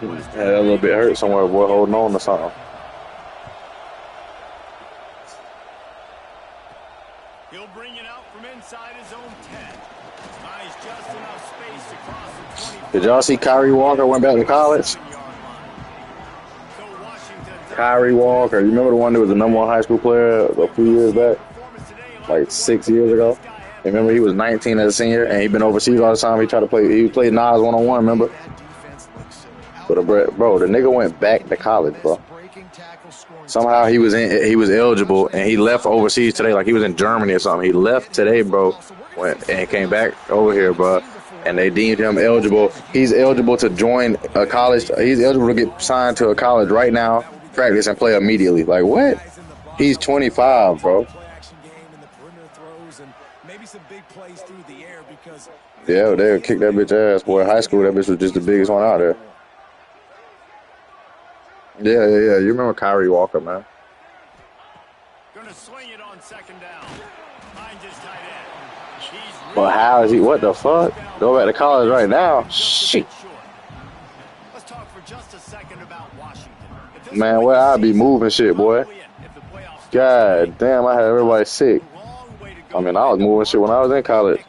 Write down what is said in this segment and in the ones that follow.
Had a little bit hurt somewhere, boy, holding on to something. He'll bring it out from inside his own 10. Nice, just enough space to cross the 20. Did y'all see Kyrie Walker went back to college? Kyrie Walker, you remember the one that was the #1 high school player a few years back? Like 6 years ago? Remember he was 19 as a senior and he'd been overseas all the time. He tried to play, he played Nas one-on-one, remember? But bro, the nigga went back to college, bro. Somehow he was eligible and he left overseas today, like he was in Germany or something. He left today, bro, went and came back over here, bro. And they deemed him eligible. He's eligible to join a college. He's eligible to get signed to a college right now, practice and play immediately. Like what? He's 25, bro. Yeah, they'll kick that bitch ass, boy. High school, that bitch was just the biggest one out there. Yeah. You remember Kyrie Walker, man? Gonna swing it on second down. Finds his tight end. But how is he? What the fuck? Go back to college right now? Shit. Let's talk for just a second about Washington. Man, where I be moving shit, boy. God damn, I had everybody sick. I mean, I was moving shit when I was in college.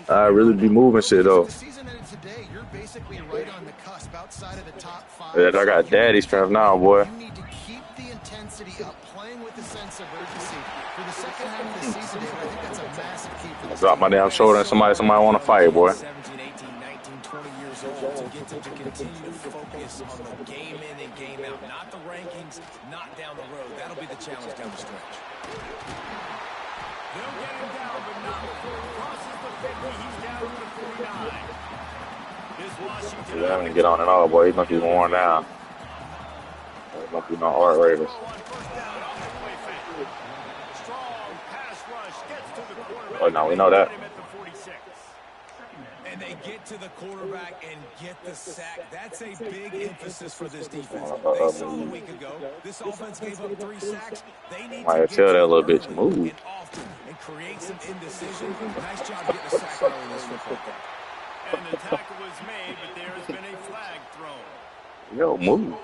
I really be moving shit though. Yeah, I got daddy strength now, boy. You need to keep the intensity up, playing with a sense of urgency. For the second half of the season, David, I think that's a massive key for the Drop my damn shoulder and somebody want to fight, boy. 17, 18, 19, 20 years old to get them to continue to focus on the game in and game out, not the rankings, not down the road. That'll be the challenge down the stretch. They'll get him down, but not before he crosses the 50. He's down to the 49. He haven't get on at all, boy. He must be worn down. He must be no heart Raiders. Oh, no, we know that. And they get to the quarterback and get the sack. That's a big emphasis for this defense. They saw a week ago, this offense gave up 3 sacks. They need to tell that little bitch to move and often and create some indecision. Nice job getting a sack early in this football game. And the tackle was made, but there has been a flag thrown. Yo, move.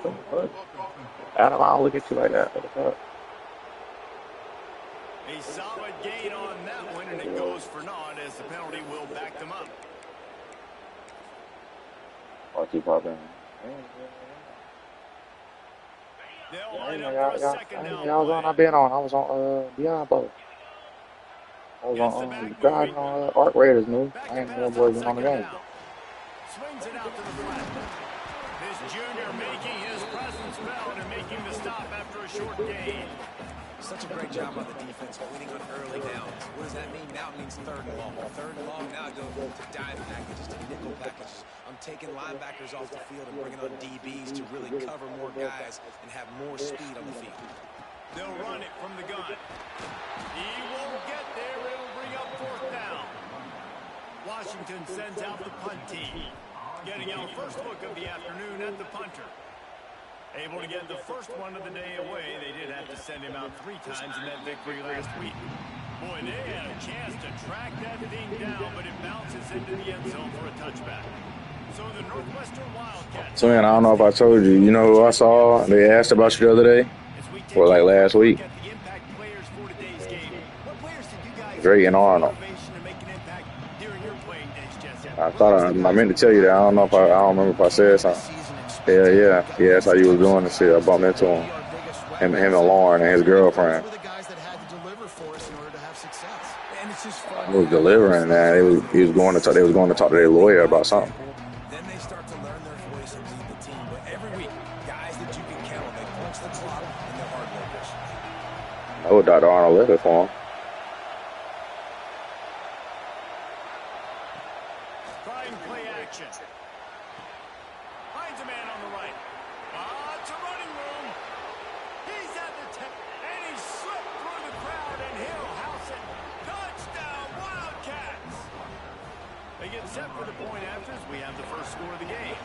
Adam, I don't look at you like that. A solid gain on that one, and it goes for naught as the penalty will back them up. I'll keep popping. They'll line up for a second down. I was on Beyond Bowl. I was on driving on Arc Raiders, man. I ain't no boys on the game. Swings it out to the flat. This junior making his presence felt and making the stop after a short gain. Such a great job by the defense winning on early downs. What does that mean? Now it means third and long. Third and long, now I go to dime packages, to nickel packages. I'm taking linebackers off the field and bringing on DBs to really cover more guys and have more speed on the field. They'll run it from the gun. He won't get there. It'll bring up 4th down. Washington sends out the punt team. Getting our first look of the afternoon at the punter. Able to get the first one of the day away. They did have to send him out 3 times in that victory last week. Boy, they had a chance to track that thing down, but it bounces into the end zone for a touchback. So the Northwestern Wildcats. So, man, I don't know if I told you. You know who I saw? They asked about you the other day? Or like last week? Drake and Arnold. I meant to tell you that. I don't remember if I said something. Yeah, that's how you was doing the shit. I bumped into him. Him and Lauren and his girlfriend. He was delivering, man. They was going to talk to their lawyer about something. Then they start to learn their voice and lead the team. But every week, guys that you can count on, they punch the clock and they're hard workers. Oh, Dr. Arnold left it for him. Trying play action. Finds a man on the right. It's a running room. He's at the 10, and he slipped through the crowd, and he'll house it. Touchdown, Wildcats! They get set for the point after as we have the first score of the game.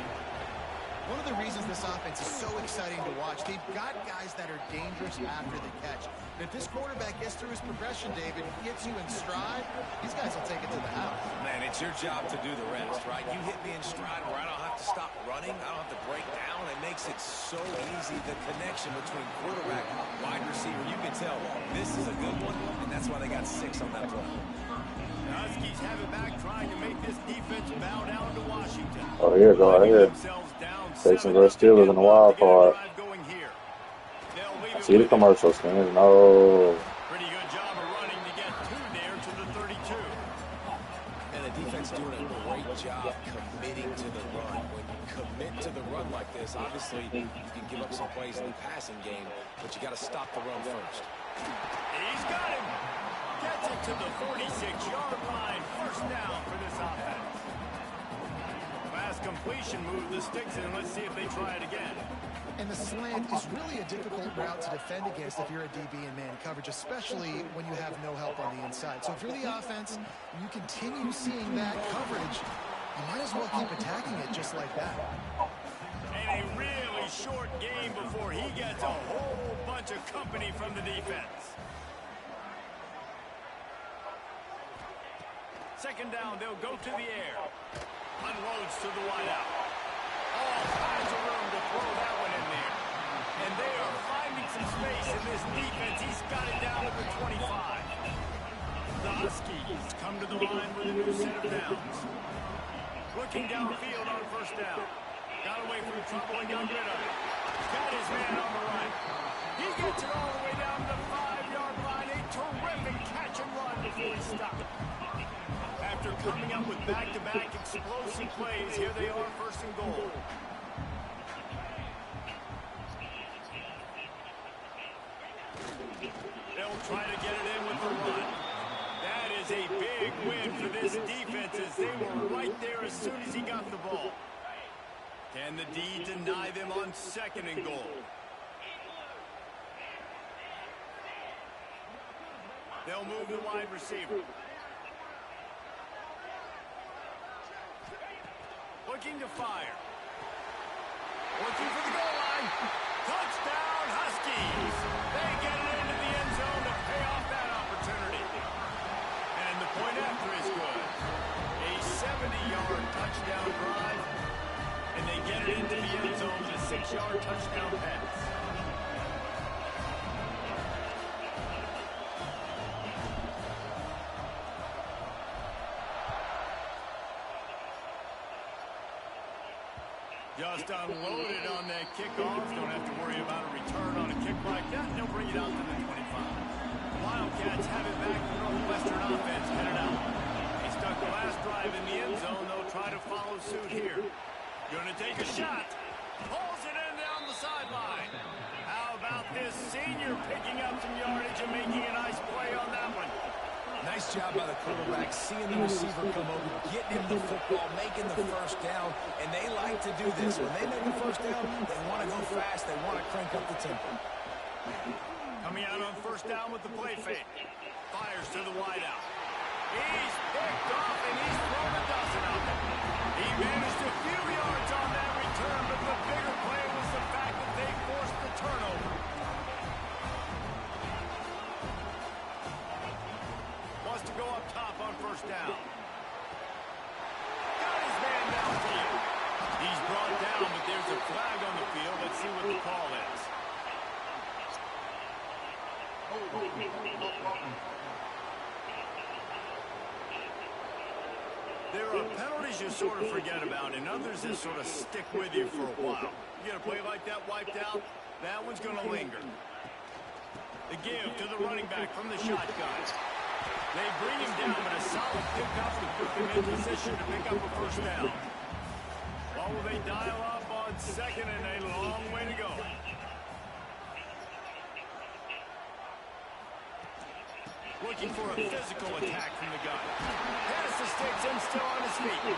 One of the reasons this offense is so exciting to watch, they've got guys that are dangerous after the catch. And if this quarterback gets through his progression, David, gets you in stride, these guys will take it to the house. Man, it's your job to do the rest, right? You hit me in stride where I don't have to stop running. running. I don't have to break down. It makes it so easy. The connection between quarterback, wide receiver, you can tell this is a good one, and that's why they got 6 on that play. The Huskies have it back, trying to make this defense bow down to Washington. Oh, here, go right here. Texans versus Steelers in the wild card. See the commercial screen. No. Pretty good job of running to get 2 there to the 32. And the defense doing a great job committing to the run. When you commit to the run like this, obviously you can give up some plays in the passing game, but you got to stop the run first. He's got him. Gets it to the 46-yard line. First down for this offense. Fast completion move the sticks in. Let's see if they try it again. And the slant is really a difficult route to defend against if you're a DB in man coverage, especially when you have no help on the inside. So if you're the offense, you continue seeing that coverage, you might as well keep attacking it just like that. And a really short game before he gets a whole bunch of company from the defense. Second down, they'll go to the air. Unloads to the wideout. All kinds of room to throw that one in there. And they are finding some space in this defense. He's got it down to the 25. The Huskies come to the line with a new set of downs. Looking downfield on first down. Got away from trouble and got rid of it. Got his man on the right. He gets it all the way down to the 5-yard line. A terrific catch and run before he stopped. After coming up with back-to-back explosive plays, here they are, first and goal. They'll try to get it in with the run. That is a big win for this defense as they were right there as soon as he got the ball. Can the D deny them on second and goal? They'll move the wide receiver. Looking to fire. Looking for the goal line. Touchdown, Huskies. They get it into the end zone to pay off that opportunity. And the point after is good. A 70-yard touchdown drive. And they get it into the end zone with a 6-yard touchdown pass. Just unloaded on that kickoff. Don't have to worry about a return on a kick like that. They'll bring it out to the 25. The Wildcats have it back. The Northwestern offense headed out. They stuck the last drive in the end zone. They'll try to follow suit here. Gonna take a shot. Pulls it in down the sideline. How about this senior picking up some yardage and making a nice play on that one? Nice job by the quarterback, seeing the receiver come over, getting him the football, making the first down, and they like to do this. When they make the first down, they want to go fast, they want to crank up the tempo. Coming out on first down with the play fake. Fires to the wideout. He's picked off, and he's thrown a dozen of them. He managed a few yards on that return, but the bigger play was the fact that they forced the turnover. Wants to go up top on first down. Got his man downfield. He's brought down, but there's a flag on the field. Let's see what the call is. There are penalties you sort of forget about, and others that sort of stick with you for a while. You get a play like that wiped out, that one's going to linger. The give to the running back from the shotgun. They bring him down, but a solid pickup to put him in position to pick up a first down. Well, will they dial up on second, and a long way to go. Looking for a physical attack from the gun. Pass the sticks and still on his feet.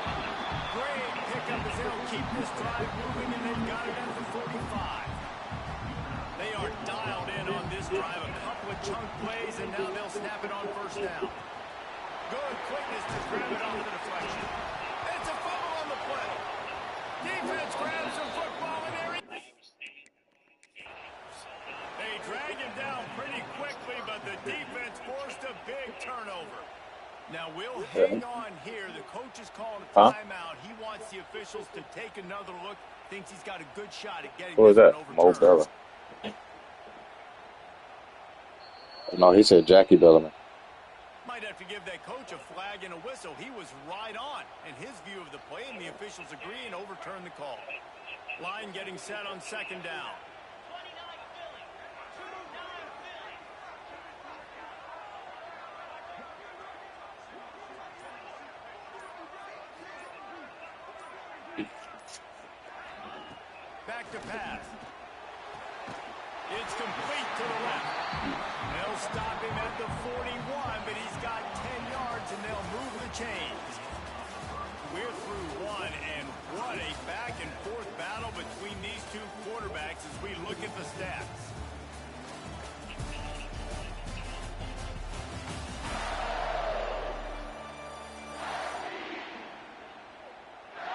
Great pickup as they'll keep this drive moving, and they've got it at the 45. They are dialed in on this drive. A couple of chunk plays, and now they'll snap it on first down. Good quickness to grab it off the deflection. It's a fumble on the play. Defense grabs some football in there. They drag him down pretty quickly, but the defense forced a big turnover. Now we'll hang on here. The coach is calling a Huh? timeout. He wants the officials to take another look. Thinks he's got a good shot at getting Who is this that? one Mo overturned. Bella. No, he said Jackie Bellamy. Might have to give that coach a flag and a whistle. He was right on in his view of the play, and the officials agree and overturn the call. Line getting set on second down. Back to pass. It's complete to the left. They'll stop him at the 41, but he's got 10 yards, and they'll move the chains. We're through one, and what a back-and-forth battle between these two quarterbacks as we look at the stats.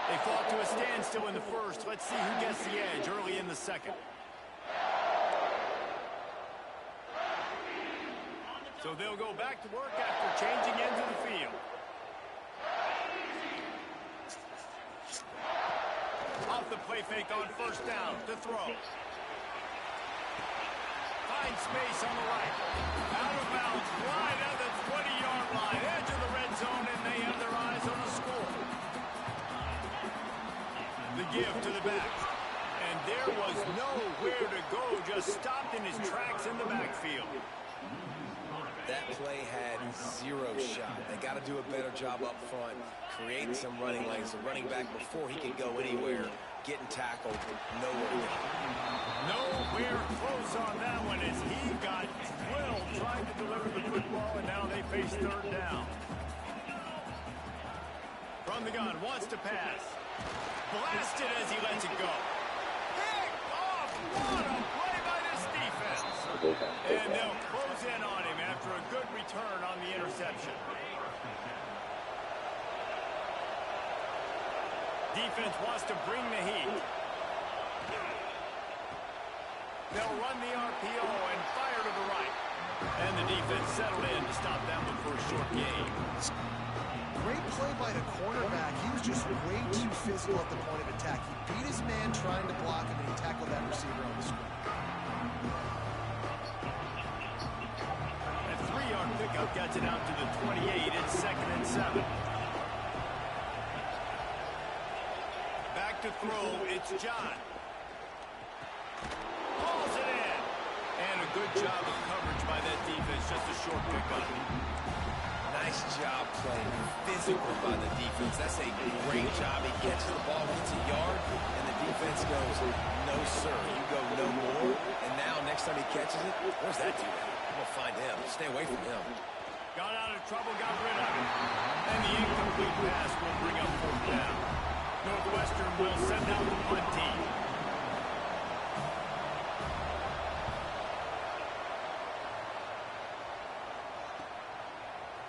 They fought to a standstill in the first. Let's see who gets the edge early in the second. So they'll go back to work after changing into the field. Off the play fake on first down to throw. Finds space on the right. Out of bounds, wide out the 20-yard line. Edge of the red zone, and they have their eyes on the score. The give to the back. And there was nowhere to go, just stopped in his tracks in the backfield. That play had zero shot. They got to do a better job up front, creating some running lanes. The running back, before he could go anywhere, getting tackled, nowhere to go. Nowhere close on that one as he got drilled trying to deliver the football, and now they face third down. From the gun, wants to pass. Blasted as he lets it go. Pick off! What a play by this defense! And they'll close in on him after a good return on the interception. Defense wants to bring the heat. They'll run the RPO and fire to the right. And the defense settled in to stop that one for a short gain. Great play by the cornerback. He was just way too physical at the point of attack. He beat his man trying to block him, and he tackled that receiver on the screen. A 3-yard pickup gets it out to the 28. It's 2nd and 7. Back to throw. It's John. Hauls it in. And a good job of coverage by that defense. Just a short pickup. Nice job playing physical by the defense. That's a great job. He catches the ball, gets a yard, and the defense goes, no, sir. You go no more. And now, next time he catches it, where's that dude at? I'm going to find him. Stay away from him. Got out of trouble, got rid of it. And the incomplete pass will bring up fourth down. Northwestern will send out the punt team.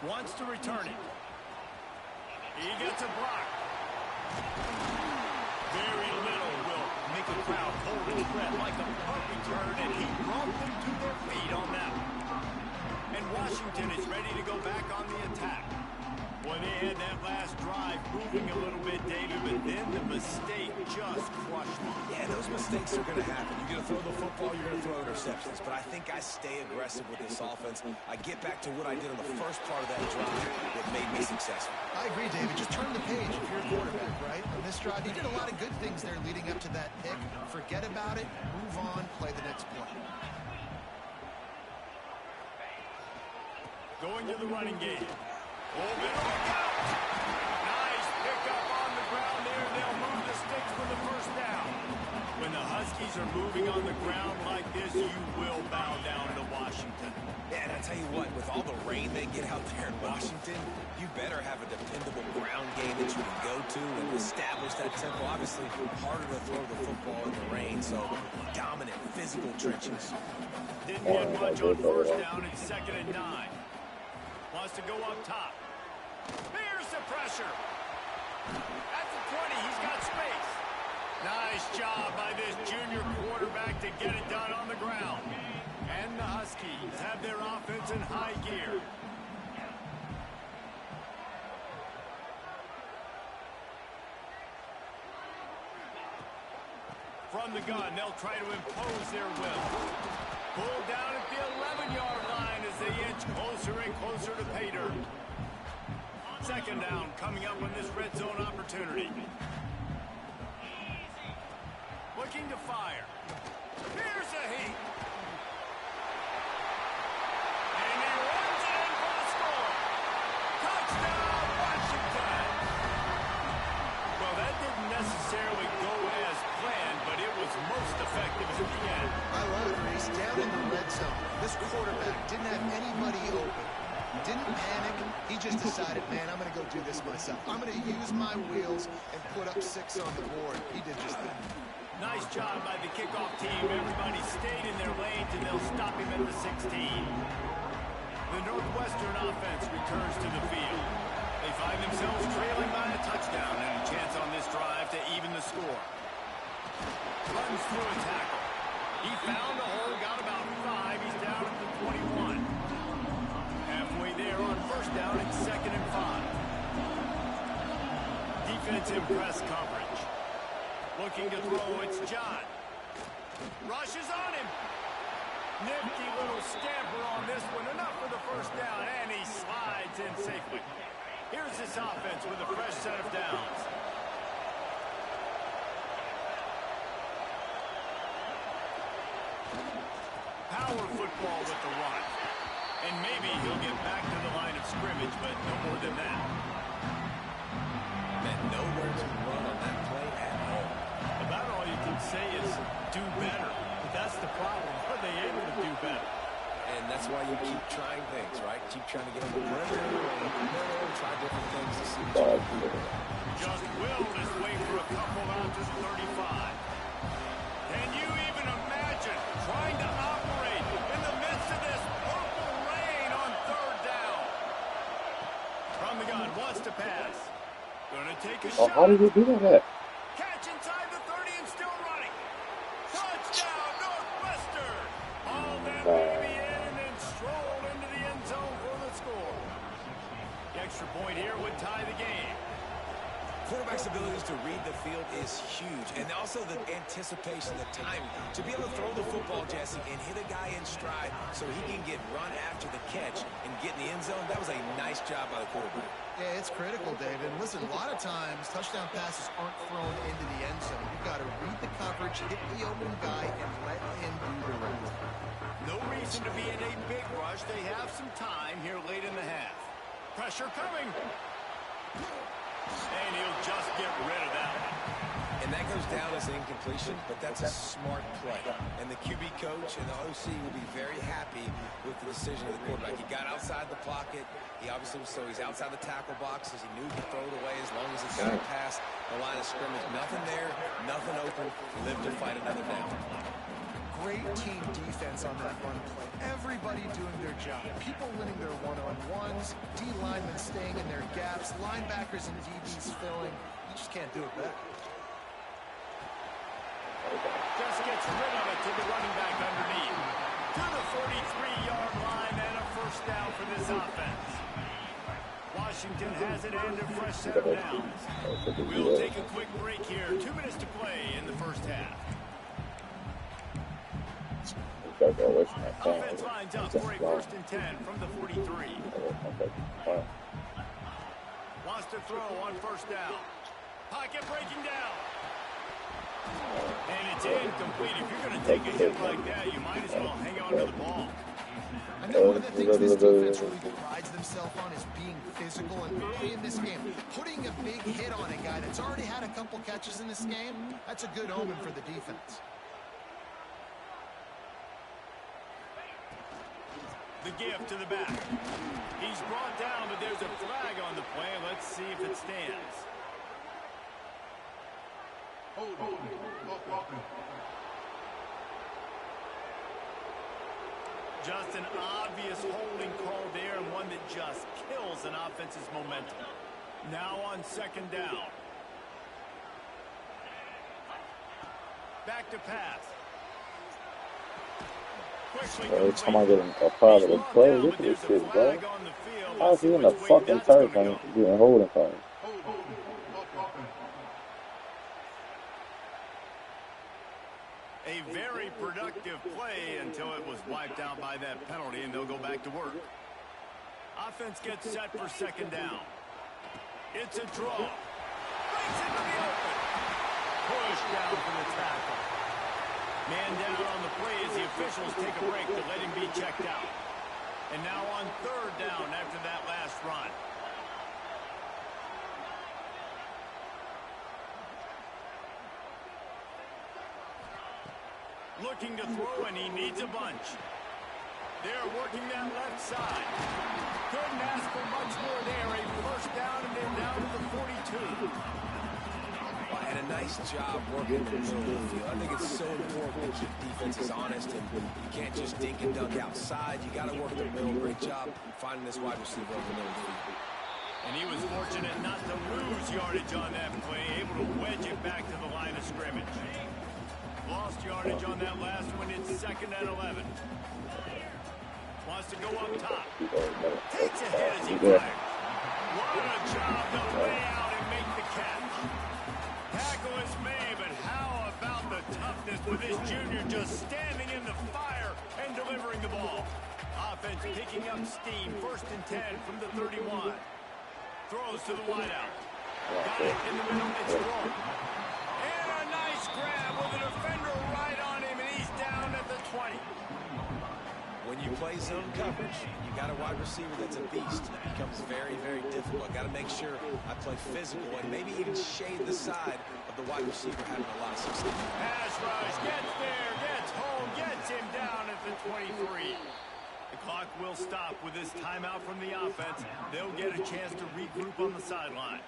Wants to return it. He gets a block. Very little will make a crowd hold its breath like a punt return, and he brought them to their feet on that one. And Washington is ready to go back on the attack. Well, they had that last drive moving a little bit, David, but then the mistake just crushed them. Yeah, those mistakes are going to happen. You're going to throw the football, you're going to throw interceptions. But I think I stay aggressive with this offense. I get back to what I did on the first part of that drive that made me successful. I agree, David. Just turn the page if you're a quarterback, right? On this drive, he did a lot of good things there leading up to that pick. Forget about it, move on, play the next play. Going to the running game. Oh, look out! Nice pickup on the ground there. They'll move the sticks for the first down. When the Huskies are moving on the ground like this, you will bow down to Washington. Yeah, and I tell you what, with all the rain they get out there in Washington, you better have a dependable ground game that you can go to and establish that tempo. Obviously, harder to throw the football in the rain, so dominant physical trenches. Didn't get much on first down. It's 2nd and 9. Wants to go up top. Here's the pressure. At the 20, he's got space. Nice job by this junior quarterback to get it done on the ground. And the Huskies have their offense in high gear. From the gun, they'll try to impose their will. Pulled down at the 11-yard line as they inch closer and closer to pay dirt. Second down coming up on this red zone opportunity. Looking to fire. Here's a heat. And he runs it in for the score. Touchdown, Washington. Well, that didn't necessarily go as planned, but it was most effective at the end. I love it, Reese. Down in the red zone, this quarterback didn't have anybody open. Didn't panic. He just decided, man, I'm going to go do this myself. I'm going to use my wheels and put up 6 on the board. He did just that. Nice job by the kickoff team. Everybody stayed in their lanes, and they'll stop him at the 16. The Northwestern offense returns to the field. They find themselves trailing by a touchdown and a chance on this drive to even the score. Runs through a tackle. He found a hole, got about 5. He's down at the 21. Halfway there on first down, it's 2nd and 5. Defensive press coverage. Looking to throw, it's John. Rushes on him. Nifty little scamper on this one. Enough for the first down, and he slides in safely. Here's this offense with a fresh set of downs. Power football with the run. And maybe he'll get back to the line of scrimmage, but no more than that. Man, nowhere to run on that play at all. About all you can say is do better. But that's the problem. Are they able to do better? And that's why you keep trying things, right? Keep trying to get on the perimeter and try different things to see what you can do. Just willed his way for a couple out to the 35. Can you even imagine trying to operate in the midst of this purple rain on 3rd down? From the gun, wants to pass. Gonna take a shot. How did you do that? Catch inside the 30 and still running. Touchdown, Northwestern. All that baby in and strolled into the end zone for the score. The extra point here would tie the game. Quarterback's abilities to read the field is huge, and also the anticipation, the timing. To be able to throw the football, Jesse, and hit a guy in stride so he can get run after the catch and get in the end zone, that was a nice job by the quarterback. Yeah, it's critical, David. And listen, a lot of times, touchdown passes aren't thrown into the end zone. You've got to read the coverage, hit the open guy, and let him do the rest. No reason to be in a big rush. They have some time here late in the half. Pressure coming. And he'll just get rid of that one. And that goes down as an incompletion, but that's a smart play. And the QB coach and the OC will be very happy with the decision of the quarterback. He got outside the pocket. He obviously was, so he's outside the tackle box as he knew he could throw it away as long as it got past the line of scrimmage. Nothing there, nothing open. Live to fight another down. Great team defense on that run play. Everybody doing their job. People winning their one-on-ones, D linemen staying in their gaps, linebackers and DBs filling. You just can't do it better. Just gets rid of it to the running back underneath. To the 43-yard line and a first down for this offense. Washington has it and a fresh set of downs. We'll take a quick break here. 2 minutes to play in the first half. Offense lines up for a 1st and 10 from the 43. Wants to throw on first down. Pocket breaking down. And it's incomplete. If you're going to take a hit like that, you might as well hang on to the ball. I know one of the things this defense really prides themselves on is being physical, and early in this game, putting a big hit on a guy that's already had a couple catches in this game, that's a good omen for the defense. The give to the back. He's brought down, but there's a flag on the play. Let's see if it stands. Just an obvious holding call there, and one that just kills an offense's momentum. Now on 2nd down. Back to pass. Every time I get a positive play, look at this shit, bro. How is he in the fucking turf and getting holding calls? A very productive play until it was wiped out by that penalty, and they'll go back to work. Offense gets set for second down. It's a draw. Brings it to the open. Push down for the tackle. Man down on the play as the officials take a break to let him be checked out. And now on third down after that last run. Looking to throw, and he needs a bunch. They're working that left side. Couldn't ask for much more there. A first down, and then down to the 42. Well, and a nice job working the middle of the field. I think it's so important that your defense is honest, and you can't just dink and dunk outside. You got to work the middle. Great job finding this wide receiver over the middle of the field. And he was fortunate not to lose yardage on that play, able to wedge it back to the line of scrimmage. Lost yardage on that last one. It's second and 11. Wants to go up top. Takes a hit as he fired. What a job to lay out and make the catch. Tackle is made, but how about the toughness with this junior just standing in the fire and delivering the ball. Offense picking up steam. First and 10 from the 31. Throws to the wideout. Got it in the middle. It's thrown. And a nice grab with a defender right on him, and he's down at the 20. When you play zone coverage, you got a wide receiver that's a beast. It becomes very, very difficult. Got to make sure I play physical and maybe even shade the side of the wide receiver having a lot of success. Pass rush, gets there, gets home, gets him down at the 23. The clock will stop with this timeout from the offense. They'll get a chance to regroup on the sideline.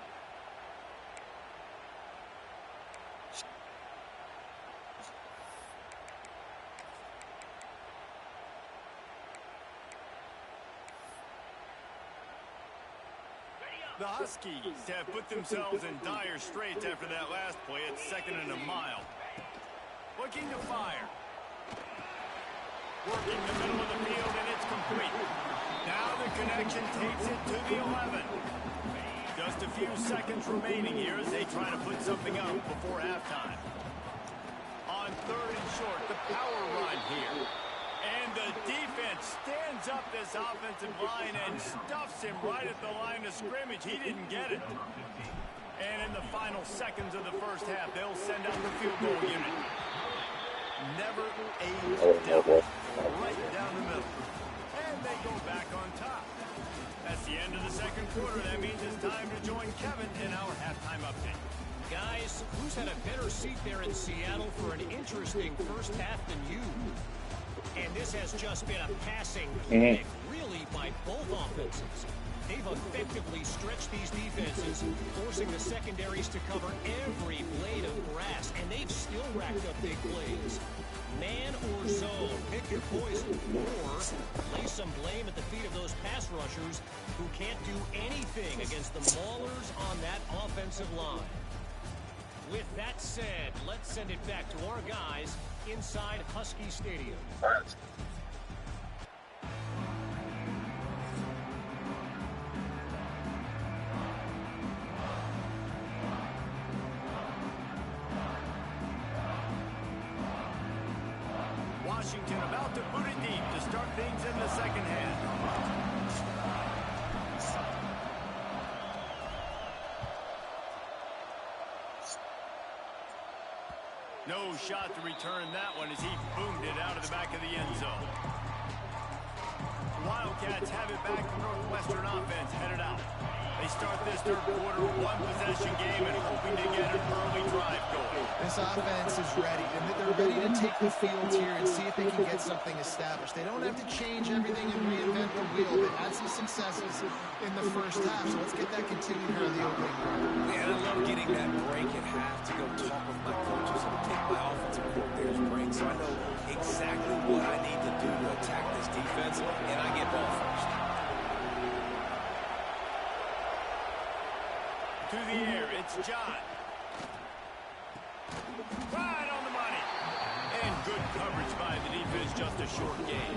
The Huskies have put themselves in dire straits after that last play. It's second and a mile. Looking to fire. Working the middle of the field, and it's complete. Now the connection takes it to the 11. Just a few seconds remaining here as they try to put something up before halftime. On third and short, the power run here. And the defense stands up this offensive line and stuffs him right at the line of scrimmage. He didn't get it. And in the final seconds of the first half, they'll send out the field goal unit. Never aged devil. Right down the middle. And they go back on top. That's the end of the second quarter. That means it's time to join Kevin in our halftime update. Guys, who's had a better seat there in Seattle for an interesting first half than you? And this has just been a passing clinic, really, by both offenses. They've effectively stretched these defenses, forcing the secondaries to cover every blade of grass, and they've still racked up big plays. Man or zone, pick your poison, or lay some blame at the feet of those pass rushers who can't do anything against the maulers on that offensive line. With that said, let's send it back to our guys inside Husky Stadium. Washington about to boot it deep to start things in the second half. No shot to return that one as he boomed it out of the back of the end zone. The Wildcats have it back. The Northwestern offense headed out. They start this third quarter one-possession game and hoping to get an early drive going. This offense is ready, and they're ready to take the field here and see if they can get something established. They don't have to change everything and reinvent the wheel. They had some successes in the first half, so let's get that continued here in the opening round. Yeah, I love getting that break at half to go talk with my coaches and take my offensive coordinator's break, so I know exactly what I need to do to attack this defense, and I get ball first. To the air, it's John. Right on the money. And good coverage by the defense, just a short game.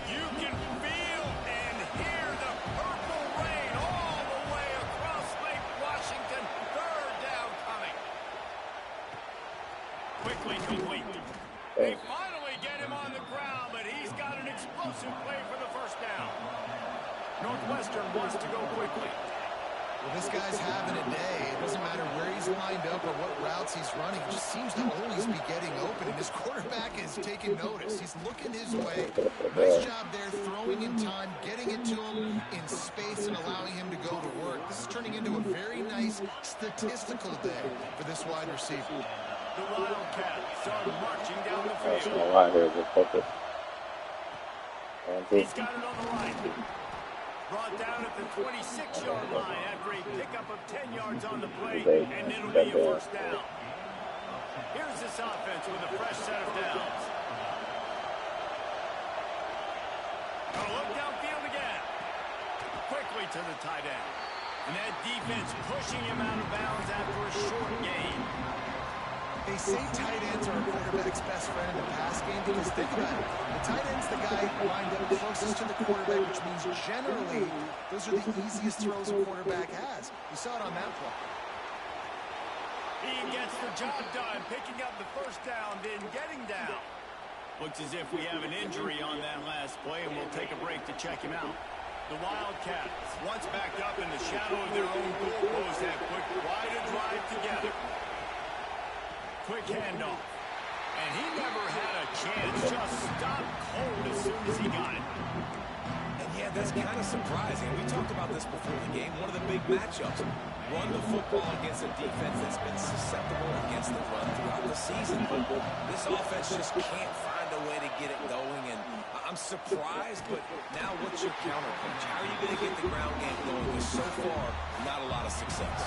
You can feel and explosive play for the first down. Northwestern wants to go quickly. Well, this guy's having a day. It doesn't matter where he's lined up or what routes he's running. He just seems to always be getting open, and his quarterback is taking notice. He's looking his way. Nice job there, throwing in time, getting it to him in space, and allowing him to go to work. This is turning into a very nice statistical day for this wide receiver. The Wildcats are marching down the field. He's got it on the line. Brought down at the 26-yard line after a pickup of 10 yards on the play, and it'll be a first down. Here's this offense with a fresh set of downs. Gonna look downfield again. Quickly to the tight end. And that defense pushing him out of bounds after a short gain. They say tight ends are a quarterback's best friend in the pass game because think about it. The tight end's the guy lined up closest to the quarterback, which means generally those are the easiest throws a quarterback has. You saw it on that play. He gets the job done, picking up the first down, then getting down. Looks as if we have an injury on that last play, and we'll take a break to check him out. The Wildcats, once backed up in the shadow of their own goal post, have put quite a drive together. Quick handoff. And he never had a chance. Just stopped cold as soon as he got it. And yeah, that's kind of surprising. We talked about this before the game. One of the big matchups. Run the football against a defense that's been susceptible against the run throughout the season. This offense just can't find a way to get it going. And I'm surprised, but now what's your counterpunch? How are you going to get the ground game going? Because so far, not a lot of success.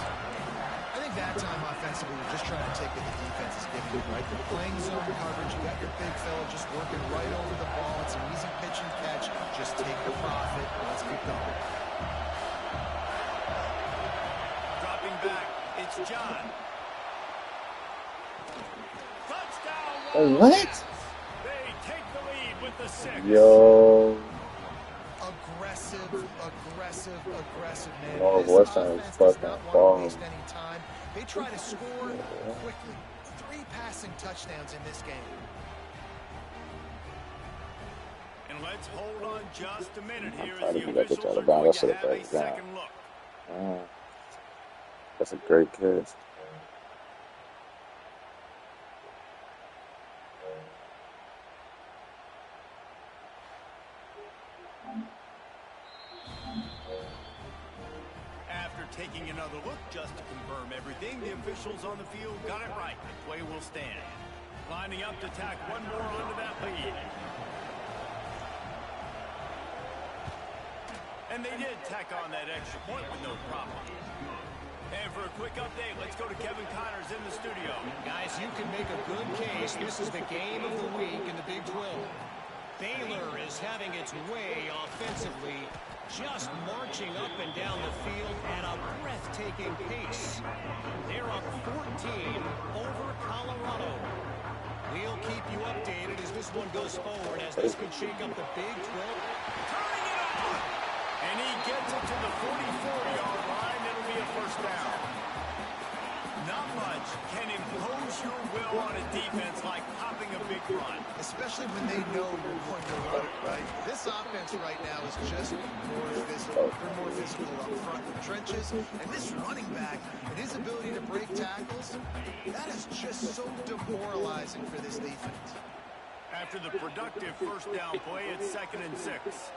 I think that time offensively, we're just trying to take what the defense is giving you, right? You're playing zone coverage. You got your big fella just working right over the ball. It's an easy pitch and catch. Just take the profit. Let's keep going. Dropping back, it's John. Touchdown! Oh, what? They take the lead with the 6. Yo. Aggressive, man. Oh, This Western is offense does fucking not want to bomb. waste any time. They try to score quickly. 3 passing touchdowns in this game. And let's hold on just a minute here I'm as trying to the get that officials bitch are out of going bounds. to I have should a have played second look. That's a great catch. After taking another look just to confirm everything, the officials on the field got it right. The play will stand. Lining up to tack one more onto that lead. And they did tack on that extra point with no problem. And for a quick update, let's go to Kevin Connors in the studio. Guys, you can make a good case. This is the game of the week in the Big 12. Baylor is having its way offensively, just marching up and down the field at a breathtaking pace. They're up 14 over Colorado. We'll keep you updated as this one goes forward, as this could shake up the Big 12. Turning it on! And he gets it to the 44-yard line. It'll be a first down. Not much can impose your will on a defense like popping a big run. Especially when they know you're going to run it, right? This offense right now is just more physical. They're more physical up front in the trenches. And this running back and his ability to break tackles, that is just so demoralizing for this defense. After the productive first down play, it's 2nd and 6.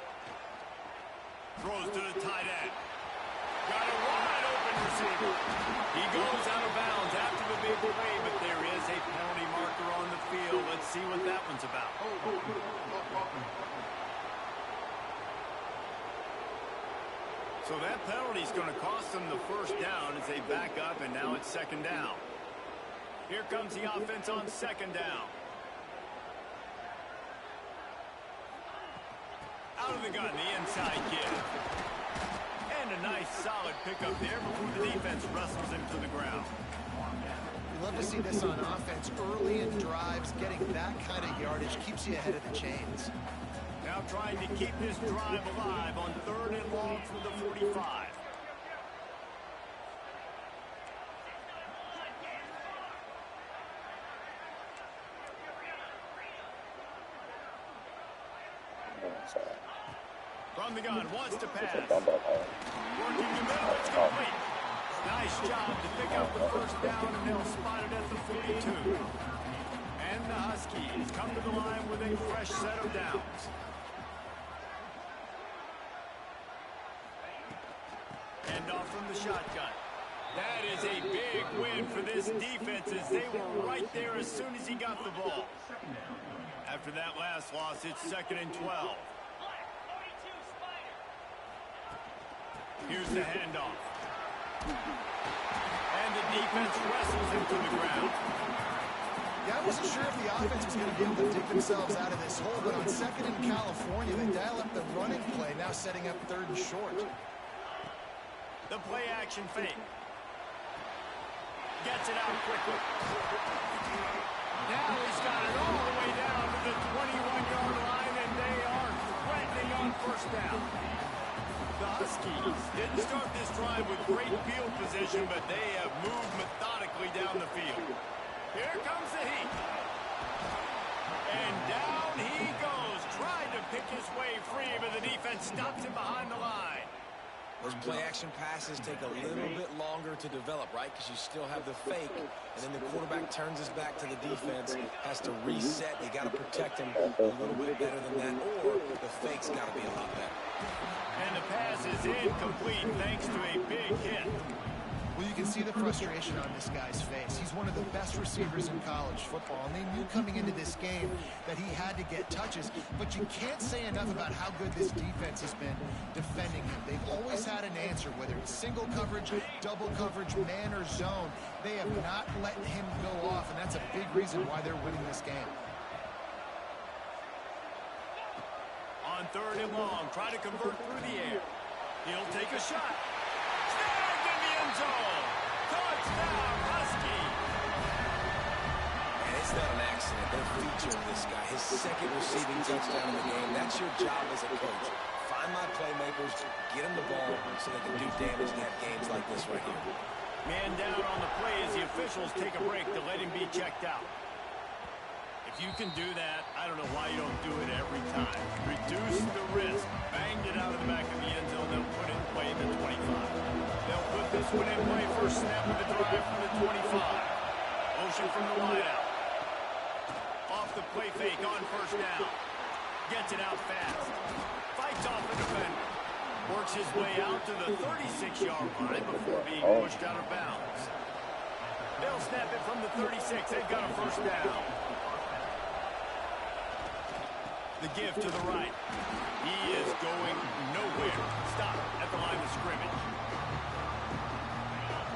Throws to the tight end. Got a wide open receiver. He goes out of bounds after the big play, but there is a penalty marker on the field. Let's see what that one's about. So that penalty is going to cost them the first down as they back up, and now it's 2nd down. Here comes the offense on 2nd down. Out of the gun, the inside kid. And a nice solid pickup there before the defense wrestles him to the ground. We love to see this on offense early in drives. Getting that kind of yardage keeps you ahead of the chains. Now trying to keep this drive alive on 3rd and long from the 45. From the gun, wants to pass. Dump up. Working the middle, it's complete. Nice job to pick up the first down, and they'll spot it at the 42. And the Huskies come to the line with a fresh set of downs. Hand off from the shotgun. That is a big win for this defense, as they were right there as soon as he got the ball. After that last loss, it's 2nd and 12. Here's the handoff. And the defense wrestles him to the ground. Yeah, I wasn't sure if the offense was going to be able to dig themselves out of this hole, but on 2nd in California, they dial up the running play, now setting up 3rd and short. The play action fake. Gets it out quickly. Now he's got it all the way down to the 21-yard line, and they are threatening on first down. The Huskies didn't start this drive with great field position, but they have moved methodically down the field. Here comes the heat. And down he goes, trying to pick his way free, but the defense stops him behind the line. Those play-action passes take a little bit longer to develop, right? Because you still have the fake, and then the quarterback turns his back to the defense, has to reset. You got to protect him a little bit better than that, or the fake's got to be a lot better. And the pass is incomplete thanks to a big hit. Well, you can see the frustration on this guy's face. He's one of the best receivers in college football, and they knew coming into this game that he had to get touches, but you can't say enough about how good this defense has been defending him. They've always had an answer, whether it's single coverage, double coverage, man or zone. They have not let him go off, and that's a big reason why they're winning this game. On 3rd and long, try to convert through the air. He'll take a shot. Snagged in the end zone. Touchdown, Husky. And it's not an accident. They're featuring this guy. His 2nd receiving touchdown in the game. That's your job as a coach. Find my playmakers, get them the ball so they can do damage and have games like this right here. Man down on the play as the officials take a break to let him be checked out. If you can do that, I don't know why you don't do it every time. Reduce the risk. Banged it out of the back of the end zone. They'll put it in play in the 25. They'll put this one in play. First snap of the drive from the 25. Motion from the wideout. Off the play fake on first down. Gets it out fast. Fights off the defender. Works his way out to the 36-yard line before being pushed out of bounds. They'll snap it from the 36. They've got a first down. The give to the right. He is going nowhere. Stop at the line of scrimmage.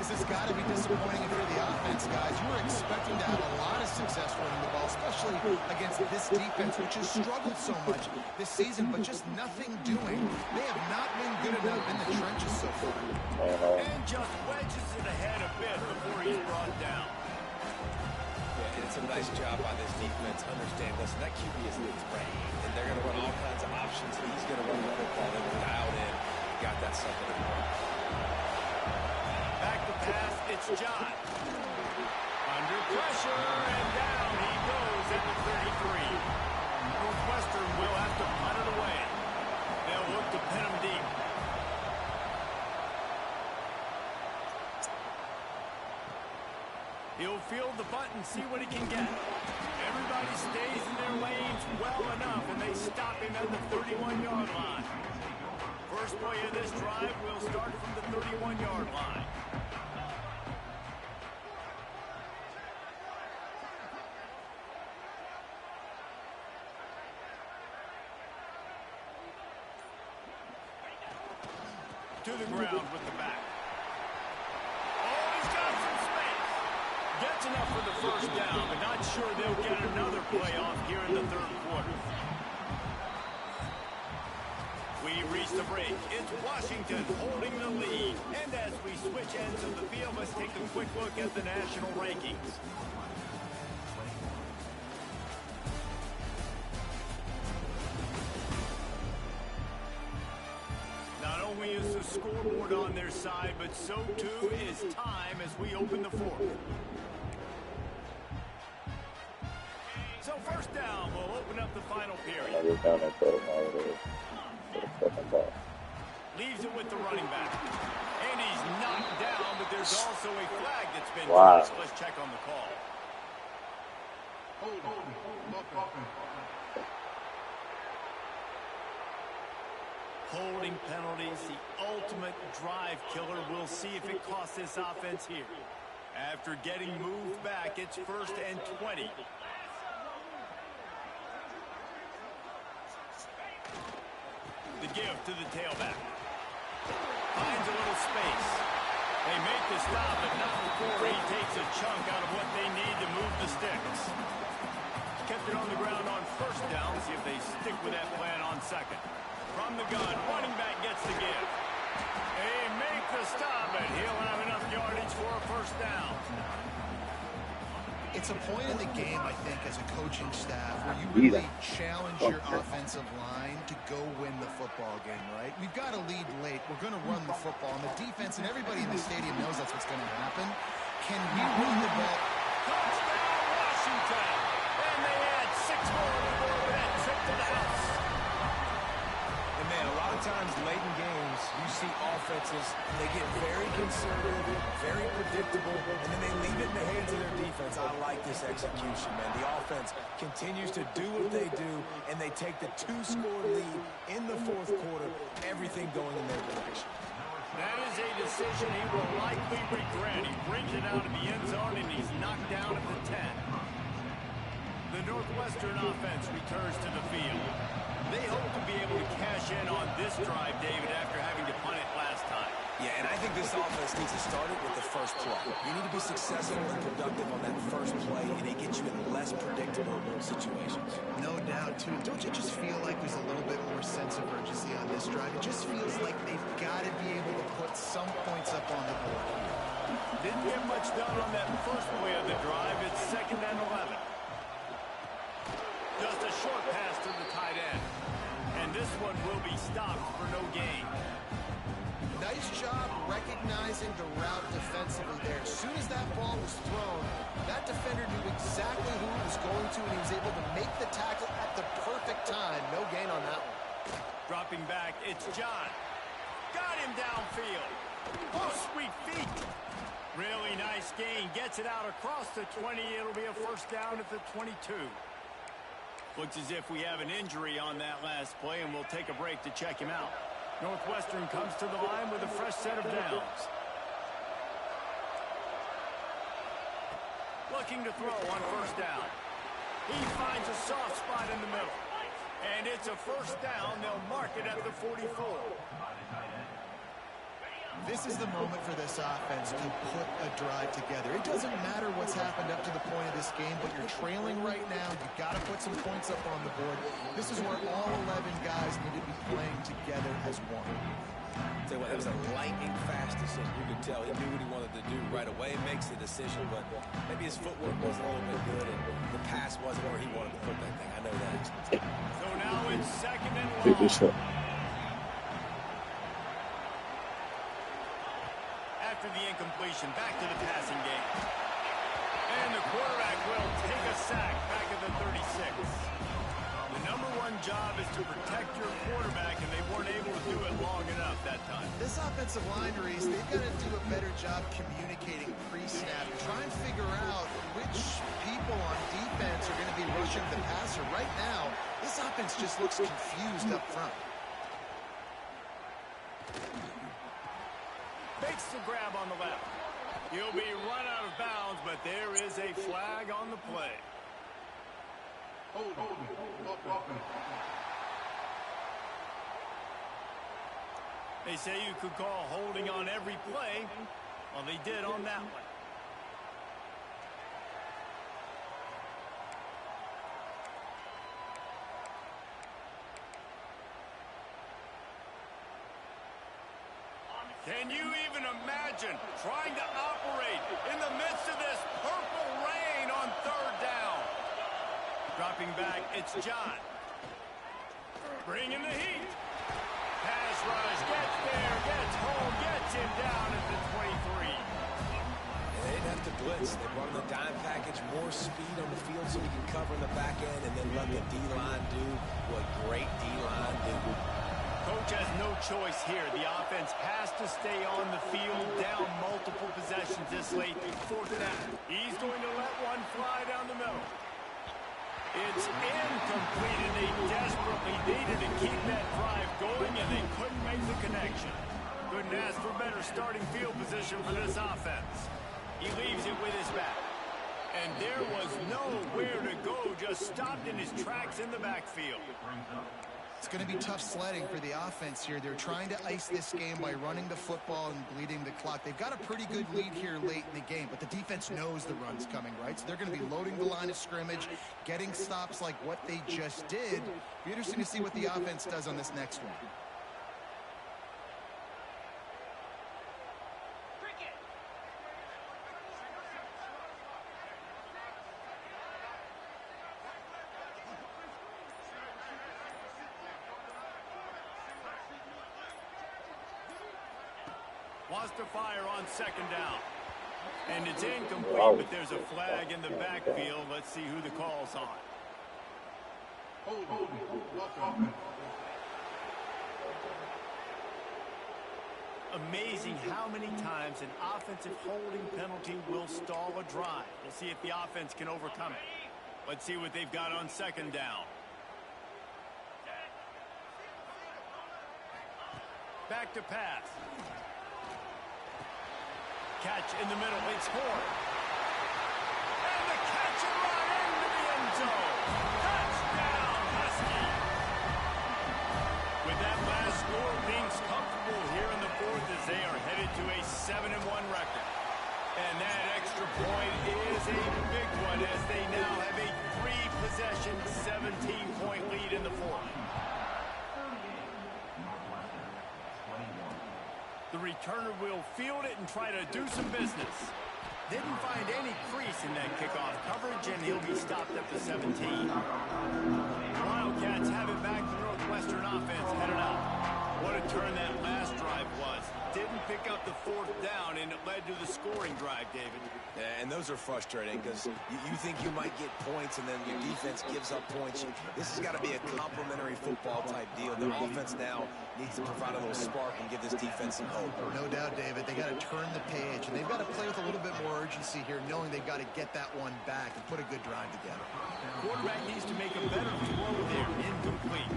This has got to be disappointing if you're the offense, guys. You were expecting to have a lot of success running the ball, especially against this defense, which has struggled so much this season, but just nothing doing. They have not been good enough in the trenches so far. And just wedges it ahead a bit before he's brought down. Yeah, and it's a nice job by this defense. Understand, listen, that QB is in his brain, and they're going to run all kinds of options. He's going to run the football. They're dialed in. Got that second and one. Back to pass, it's John. Under pressure, and down he goes at the 33. Northwestern will have to punt it away. They'll look to pin him deep. He'll field the punt and see what he can get. Everybody stays in their lanes well enough, and they stop him at the 31-yard line. First play of this drive will start from the 31-yard line. To the ground with the back. Oh, he's got some space. Gets enough for the first down, but not sure they'll get another play off here in the 3rd quarter. We reach the break. It's Washington holding the lead. And as we switch ends of the field, let's take a quick look at the national rankings. Not only is the scoreboard on their side, but so too is time as we open the 4th. So first down will will open up the final period. I just down there for the second ball. Leaves it with the running back. And he's knocked down, but there's also a flag that's been Wow. thrown. Let's check on the call. Holding penalties, the ultimate drive killer. We'll see if it costs this offense here. After getting moved back, it's 1st and 20. The give to the tailback. Finds a little space. They make the stop, but not before he takes a chunk out of what they need to move the sticks. Kept it on the ground on 1st down. See if they stick with that plan on 2nd. From the gun, running back gets the give. They make the stop, but he'll have enough yardage for a 1st down. It's a point in the game, I think, as a coaching staff, where you really challenge your offensive line to go win the football game, right? We've got to lead late. We're going to run the football. And the defense and everybody in the stadium knows that's what's going to happen. Can we run the ball? Touchdown, Washington! And they add 6 more on the board with that trip to the house. And man, a lot of times late in games, you see offenses, they get very conservative, very predictable, and then they leave it in the hands of their defense. I like this execution, man. The offense continues to do what they do, and they take the 2-score lead in the 4th quarter, everything going in their direction. That is a decision he will likely regret. He brings it out of the end zone, and he's knocked down at the 10. The Northwestern offense returns to the field. They hope to be able to cash in on this drive, David, after having to punt it last time. Yeah, and I think this offense needs to start it with the first play. You need to be successful and productive on that first play, and it gets you in less predictable situations. No doubt, too. Don't you just feel like there's a little bit more sense of urgency on this drive? It just feels like they've got to be able to put some points up on the board. Didn't get much done on that first play of the drive. It's 2nd and 11. Just a short pass to the tight end. And this one will be stopped for no gain. Nice job recognizing the route defensively there. As soon as that ball was thrown, that defender knew exactly who he was going to, and he was able to make the tackle at the perfect time. No gain on that one. Dropping back, it's John. Got him downfield. Oh, sweet feet. Really nice gain. Gets it out across the 20. It'll be a 1st down at the 22. Looks as if we have an injury on that last play, and we'll take a break to check him out. Northwestern comes to the line with a fresh set of downs. Looking to throw on 1st down. He finds a soft spot in the middle. And it's a 1st down. They'll mark it at the 44. This is the moment for this offense to put a drive together. It doesn't matter what's happened up to the point of this game, but you're trailing right now. You've got to put some points up on the board. This is where all 11 guys need to be playing together as one. Tell you what, that was a lightning fast decision. You could tell he knew what he wanted to do right away. Makes the decision, but maybe his footwork wasn't a little bit good, and the pass wasn't where he wanted to put that thing. I know that. So now it's 2nd and long. After the incompletion, back to the passing game. And the quarterback will take a sack back at the 36. The #1 job is to protect your quarterback, and they weren't able to do it long enough that time. This offensive line, Reese, they've got to do a better job communicating pre-snap. Try and figure out which people on defense are going to be rushing the passer. Right now, this offense just looks confused up front. Makes the grab on the left. He'll be run out of bounds, but there is a flag on the play. They say you could call holding on every play. Well, they did on that one. Can you even imagine trying to operate in the midst of this purple rain on 3rd down? Dropping back, it's John. Bringing the heat. Pass rush, gets there, gets home, gets him down at the 23. They didn't have to blitz. blitz. They brought in the dime package, more speed on the field so we can cover in the back end and then let the D-line do what great D-line do. Coach has no choice here. The offense has to stay on the field, down multiple possessions this late. Fourth down. He's going to let one fly down the middle. It's incomplete, and they desperately needed to keep that drive going, and they couldn't make the connection. Couldn't ask for better starting field position for this offense. He leaves it with his back. And there was nowhere to go, just stopped in his tracks in the backfield. It's going to be tough sledding for the offense here. They're trying to ice this game by running the football and bleeding the clock. They've got a pretty good lead here late in the game, but the defense knows the run's coming, right? So they're going to be loading the line of scrimmage, getting stops like what they just did. Be interesting to see what the offense does on this next one. Wants to fire on second down. And it's incomplete, but there's a flag in the backfield. Let's see who the call's on. Amazing how many times an offensive holding penalty will stall a drive. We'll see if the offense can overcome it. Let's see what they've got on second down. Back to pass. Catch in the middle, it's Horn. And the catch and run into the end zone. Touchdown, Husky. With that last score, being comfortable here in the fourth as they are headed to a 7-1 record. And that extra point is a big one as they now have a 3-possession, 17-point lead in the fourth. The returner will field it and try to do some business. Didn't find any crease in that kickoff coverage, and he'll be stopped at the 17. Wildcats have it back. The Northwestern offense headed out. What a turn that last drive was. Didn't pick up the fourth down, and it led to the scoring drive, David. Yeah, and those are frustrating because you think you might get points and then your defense gives up points. This has got to be a complementary football type deal. The offense now needs to provide a little spark and give this defense some hope. No doubt, David. They got to turn the page, and they've got to play with a little bit more urgency here, knowing they've got to get that one back and put a good drive together. Quarterback needs to make a better throw there. Incomplete.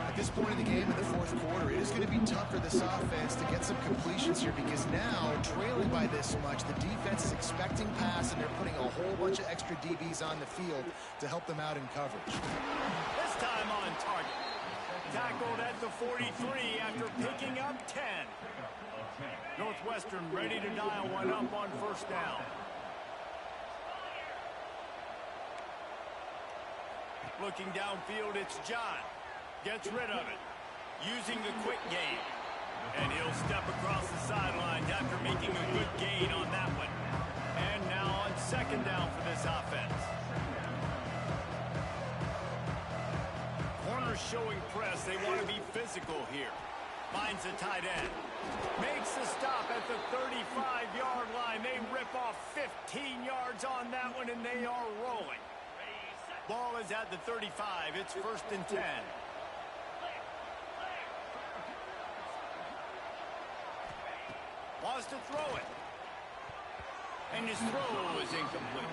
At this point in the game in the fourth quarter, it is going to be tough for this offense to get some completions here because now, trailing by this much, the defense is expecting pass, and they're putting a whole bunch of extra DBs on the field to help them out in coverage. This time on target. Tackled at the 43 after picking up 10. Northwestern ready to dial one up on first down. Looking downfield, it's John. Gets rid of it. Using the quick game. And he'll step across the sidelines after making a good gain on that one. And now on second down for this offense. Corners showing press. They want to be physical here. Finds the tight end. Makes the stop at the 35-yard line. They rip off 15 yards on that one, and they are rolling. Ball is at the 35. It's 1st and 10. Wants to throw it. And his throw is incomplete.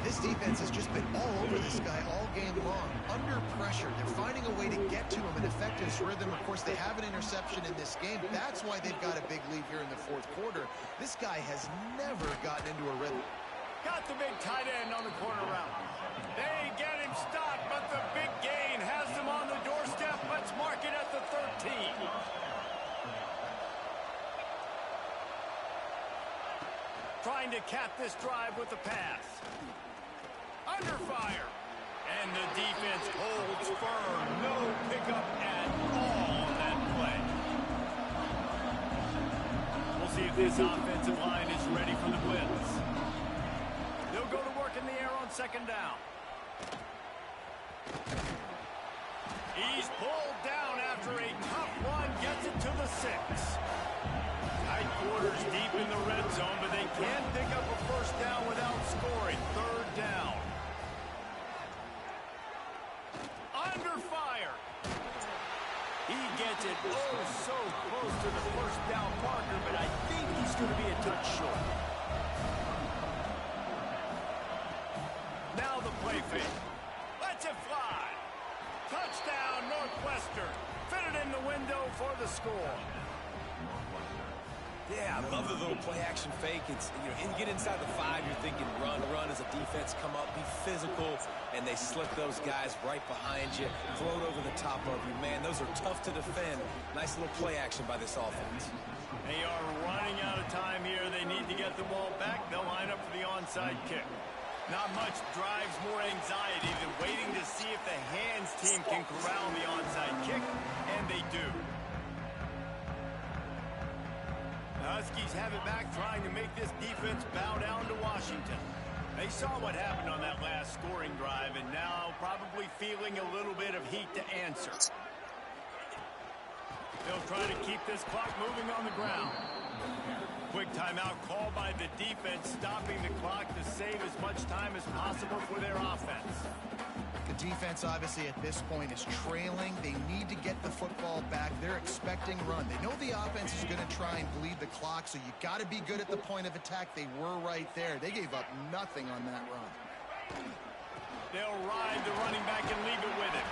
This defense has just been all over this guy all game long. Under pressure, they're finding a way to get to him and affect his rhythm. Of course, they have an interception in this game. That's why they've got a big lead here in the fourth quarter. This guy has never gotten into a rhythm. Got the big tight end on the corner route. They get him stopped, but the big gain has them on the doorstep. Let's mark it at the 13. Trying to cap this drive with the pass. Under fire. And the defense holds firm. No pickup at all on that play. We'll see if this offensive line is ready for the blitz. They'll go to work in the air on second down. He's pulled down after a tough run. Gets it to the 6. Tight quarters deep in the red zone, but they can't pick up a first down without scoring. Third down. Under fire. He gets it so close to the first down marker, but I think he's going to be a touch short. Now the play fake. Lets it fly. Touchdown, Northwestern. Fit it in the window for the score. Yeah, I love the little play-action fake. It's, you get inside the 5, you're thinking run as a defense, come up, be physical, and they slip those guys right behind you, float over the top of you. Man, those are tough to defend. Nice little play action by this offense. They are running out of time here. They need to get the ball back. They'll line up for the onside kick. Not much drives more anxiety than waiting to see if the hands team can corral the onside kick, and they do. The Huskies have it back, trying to make this defense bow down to Washington. They saw what happened on that last scoring drive, and now probably feeling a little bit of heat to answer. They'll try to keep this clock moving on the ground. Quick timeout called by the defense, stopping the clock to save as much time as possible for their offense. The defense, obviously, at this point is trailing. They need to get the football back. They're expecting run. They know the offense is going to try and bleed the clock, so you got to be good at the point of attack. They were right there. They gave up nothing on that run. They'll ride the running back and leave it with him.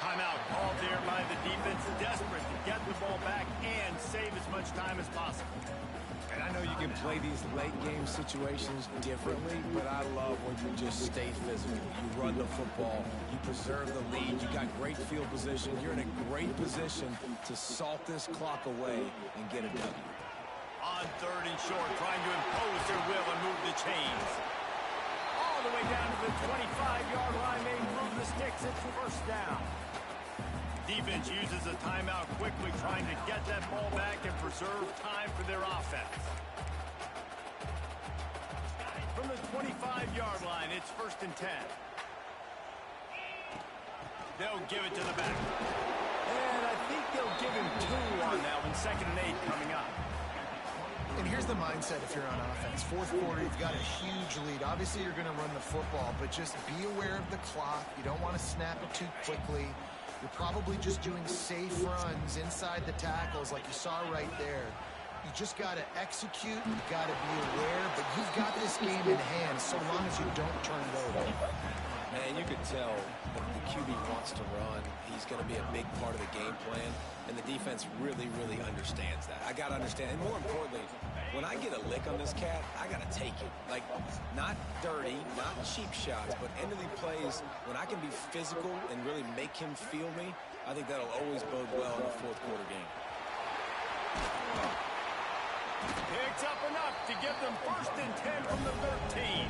Timeout called there by the defense, desperate to get the ball back and save as much time as possible. And I know you can play these late-game situations differently, but I love when you just stay physical. You run the football. You preserve the lead. You got great field position. You're in a great position to salt this clock away and get a W. On third and short, trying to impose their will and move the chains. All the way down to the 25-yard line. They move the sticks. It's first down. Defense uses a timeout quickly, trying to get that ball back and preserve time for their offense. From the 25-yard line, it's first and 10. They'll give it to the back. And I think they'll give him 2 on that one. Second and 8 coming up. And here's the mindset if you're on offense. Fourth quarter, you've got a huge lead. Obviously, you're going to run the football, but just be aware of the clock. You don't want to snap it too quickly. You're probably just doing safe runs inside the tackles like you saw right there. You just got to execute. You got to be aware, but you've got this game in hand so long as you don't turn it over. Man, you could tell that the QB wants to run. He's going to be a big part of the game plan, and the defense really, really understands that. I got to understand, and more importantly, when I get a lick on this cat, I got to take it. Like, not dirty, not cheap shots, but end of the plays, when I can be physical and really make him feel me, I think that'll always bode well in a fourth quarter game. Picks up enough to give them first and 10 from the 13.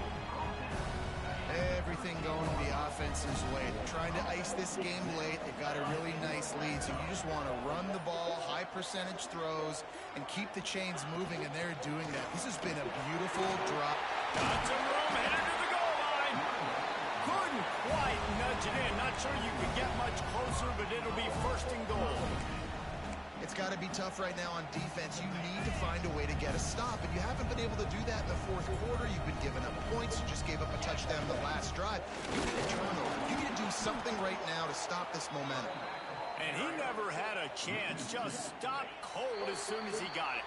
Everything going the offense's way. They're trying to ice this game late. They've got a really nice lead, so you just want to run the ball, high percentage throws, and keep the chains moving, and they're doing that. This has been a beautiful drop. Got some room, headed to the goal line. Couldn't quite nudge it in. Not sure you could get much closer, but it'll be first and goal. It's got to be tough right now on defense. You need to find a way to get a stop, and you haven't been able to do that in the fourth quarter. You've been giving up points. You just gave up a touchdown the last drive. You need a turnover. You need to do something right now to stop this momentum. And he never had a chance. Just stopped cold as soon as he got it.